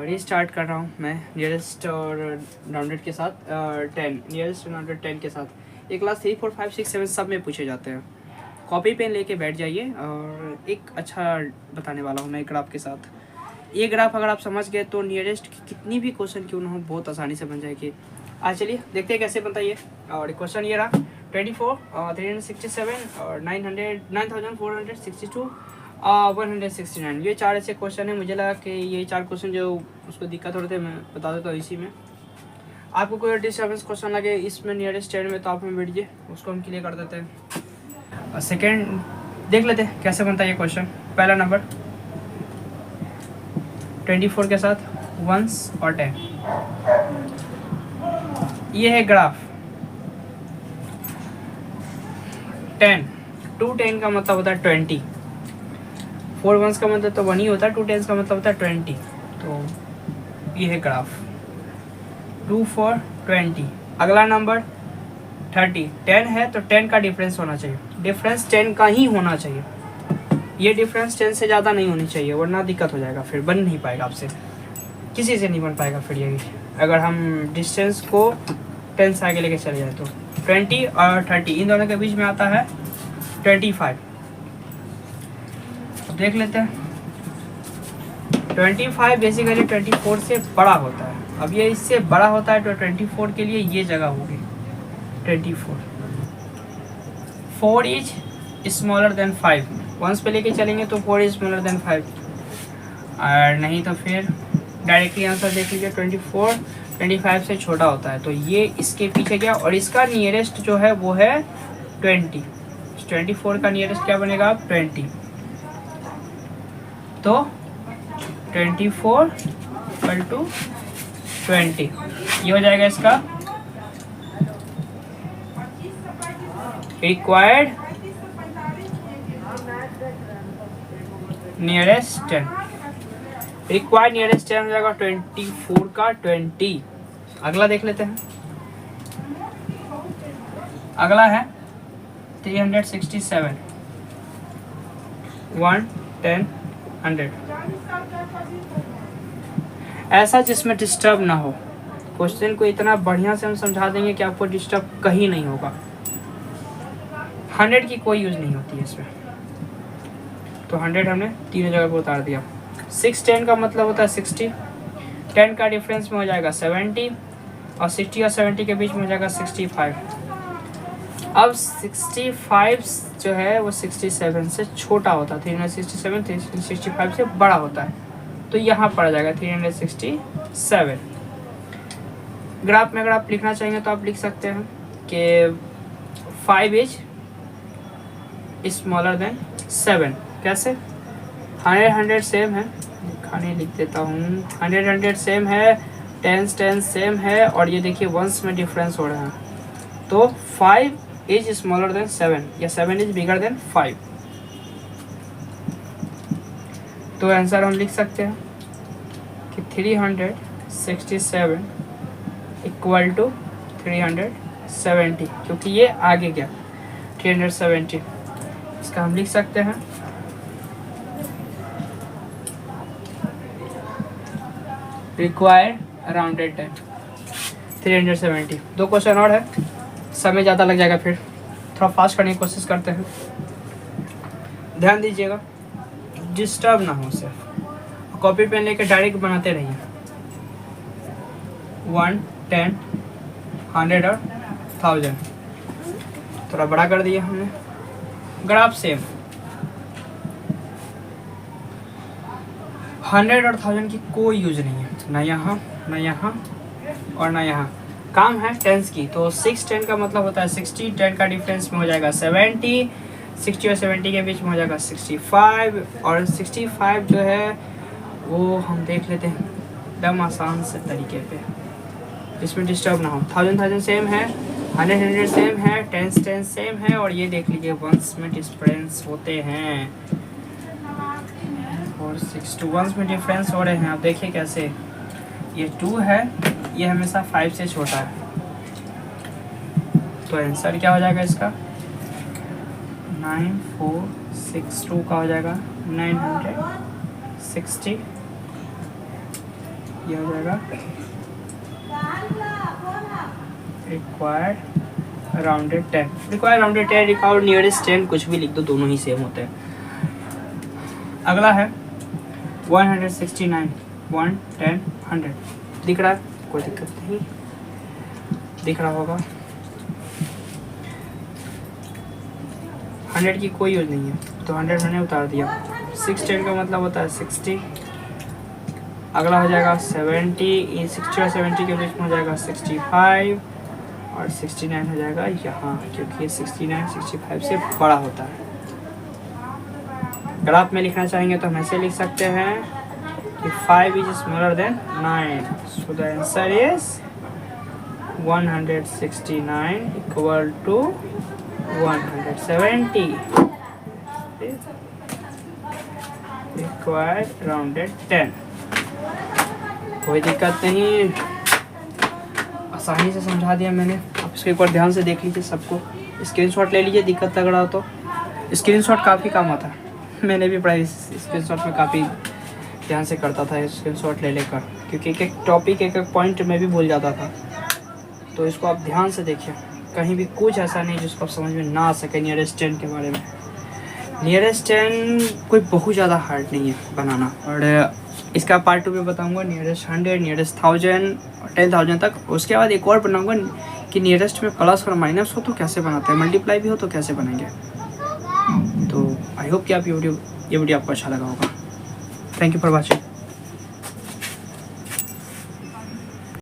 Restart कर रहा हूँ मैं नियरेस्ट और राउंडेड के साथ 10 नियरेस्ट राउंडेड 10 के साथ। ये क्लास 3, 4, 5, 6, 7 सब में पूछे जाते हैं। कॉपी पेन लेके बैठ जाइए और एक अच्छा बताने वाला हूँ मैं ग्राफ के साथ। ये ग्राफ अगर आप समझ गए तो नियरेस्ट की कितनी भी क्वेश्चन क्यों ना हो बहुत आसानी से बन जाएगी। आज चलिए देखते हैं कैसे बनता है ये। और क्वेश्चन ये रहा 24, 367 और 9462 169। ये 4 ऐसे क्वेश्चन है। मुझे लगा कि ये 4 क्वेश्चन जो उसको दिक्कत हो रहे थे मैं बता देता हूँ इसी में। आपको कोई डिस्टर्बेंस क्वेश्चन लगे इसमें नियरेस्ट 10 में तो आप में बैठिए, उसको हम क्लियर कर देते हैं। और सेकेंड देख लेते हैं कैसे बनता है ये क्वेश्चन। पहला नंबर 24 के साथ 1 और 10। ये है ग्राफ 10 2 10 का मतलब होता है 20, 4 1s का मतलब तो 1 ही होता है, 2 10s का मतलब होता है 20। तो ये है ग्राफ 2 4 20। अगला नंबर 30 10 है तो 10 का डिफरेंस होना चाहिए, डिफरेंस 10 का ही होना चाहिए। ये डिफरेंस 10 से ज़्यादा नहीं होनी चाहिए वरना दिक्कत हो जाएगा, फिर बन नहीं पाएगा आपसे, किसी से नहीं बन पाएगा फिर ये। अगर हम डिस्टेंस को 10 से आगे लेके चले जाए तो 20 और 30 इन दोनों के बीच में आता है 25। देख लेते हैं 25 बेसिकली 24 से बड़ा होता है। अब ये इससे बड़ा होता है तो 24 के लिए ये जगह होगी 24। 4 इज स्मॉलर देन 5, 1s पे लेके चलेंगे तो 4 इज स्मॉलर देन 5। और नहीं तो फिर डायरेक्टली आंसर देख लीजिए 24 25 से छोटा होता है तो ये इसके पीछे गया। और इसका नियरेस्ट जो है वो है 20। 24 का नियरेस्ट क्या बनेगा 20, तो 24 = 20 ये हो जाएगा इसका रिक्वायर्ड नियरेस्ट 10। रिक्वायर्ड नियरेस्ट 10 हो जाएगा 24 का 20। अगला देख लेते हैं। अगला है 367 1 10 100। ऐसा जिसमें डिस्टर्ब ना हो। क्वेश्चन को इतना बढ़िया से हम समझा देंगे कि आपको डिस्टर्ब कहीं नहीं होगा। 100 की कोई यूज़ नहीं होती है इसमें, तो 100 हमने तीनों जगह पर उतार दिया। 6 10 का मतलब होता है 60, 10 का डिफरेंस में हो जाएगा 70 और 60 और 70 के बीच में हो जाएगा 65। अब 65 जो है वो 67 से छोटा होता है, 367 365 से बड़ा होता है तो यहाँ पड़ जाएगा 367। ग्राफ में अगर आप लिखना चाहेंगे तो आप लिख सकते हैं कि 5 इज स्मॉलर देन 7। कैसे 100 सेम है, खाने लिख देता हूँ। 100 सेम है, 10 सेम है और ये देखिए 1s में डिफरेंस हो रहा है तो 5 इज स्मॉलर देन 7 या 7 इज बिगर देन 5। तो आंसर हम लिख सकते हैं कि 367 = 370 क्योंकि ये आगे गया 370। इसका हम लिख सकते हैं रिक्वायर्ड राउंडेड 10 370। 2 क्वेश्चन और है, समय ज़्यादा लग जाएगा फिर थोड़ा फास्ट करने की कोशिश करते हैं। ध्यान दीजिएगा डिस्टर्ब ना हो, सिर्फ कॉपी पेन लेके डायरेक्ट बनाते रहिए। 1 10 100 और 1000 थोड़ा बड़ा कर दिया हमने। ग्राफ सेम 100 और 1000 की कोई यूज नहीं है, ना यहाँ ना यहाँ और ना यहाँ। काम है टेंस की तो 6 10 का मतलब होता है 60, 10 का डिफरेंस में हो जाएगा 70, 60 और 70 के बीच में हो जाएगा 65 और 65 जो है वो हम देख लेते हैं एकदम आसान से तरीके पे जिसमें डिस्टर्ब ना हो। 1000 सेम है, 100 सेम है, 10 सेम है और ये देख लीजिए 1s में डिफरेंस होते हैं और 6 to 1s में डिफरेंस हो रहे हैं। आप देखिए कैसे ये 2 है, ये हमेशा 5 से छोटा है तो आंसर क्या हो जाएगा इसका 9462 का हो जाएगा 960 ये हो जाएगा required rounded 10, required rounded 10, required nearest 10, कुछ भी लिख दो, दोनों ही सेम होते हैं। अगला है 169, 1 10 100 दिख रहा है, कोई दिक्कत नहीं, दिख रहा होगा। 100 की कोई यूज नहीं है, तो 100 मैंने उतार दिया। 6 10 का मतलब होता है 60। अगला हो जाएगा 70, 60 और 70 के बीच में हो जाएगा 65, और 69 हो जाएगा यहाँ, क्योंकि ये 69 65 से बड़ा होता है। ग्राफ में लिखना चाहेंगे तो हम ऐसे लिख सकते हैं कि 5 is smaller than 9, so the answer is 169 equal to 170, required rounded 10। कोई दिक्कत नहीं, आसानी से समझा दिया मैंने। आप इसको एक बार ध्यान से देख लीजिए, सबको स्क्रीनशॉट ले लीजिए, दिक्कत लग रहा हो तो। स्क्रीनशॉट काफ़ी काम आता है, मैंने भी पढ़ाई स्क्रीनशॉट में काफ़ी ध्यान से करता था, स्क्रीनशॉट ले लेकर, क्योंकि एक एक टॉपिक एक एक पॉइंट में भी भूल जाता था। तो इसको आप ध्यान से देखिए, कहीं भी कुछ ऐसा नहीं जिसको आप समझ में ना आ सके। नियरेस्ट 10 के बारे में, नियरेस्ट 10 कोई बहुत ज़्यादा हार्ड नहीं है बनाना, और इसका पार्ट 2 में बताऊंगा नियरेस्ट 100, नियरेस्ट 1000 और 10,000 तक। उसके बाद एक और बनाऊंगा कि नियरेस्ट में प्लस और माइनस हो तो कैसे बनाते हैं, मल्टीप्लाई भी हो तो कैसे बनाएंगे। तो आई होप कि आप ये वीडियो आपको अच्छा लगा होगा। Thank you for watching.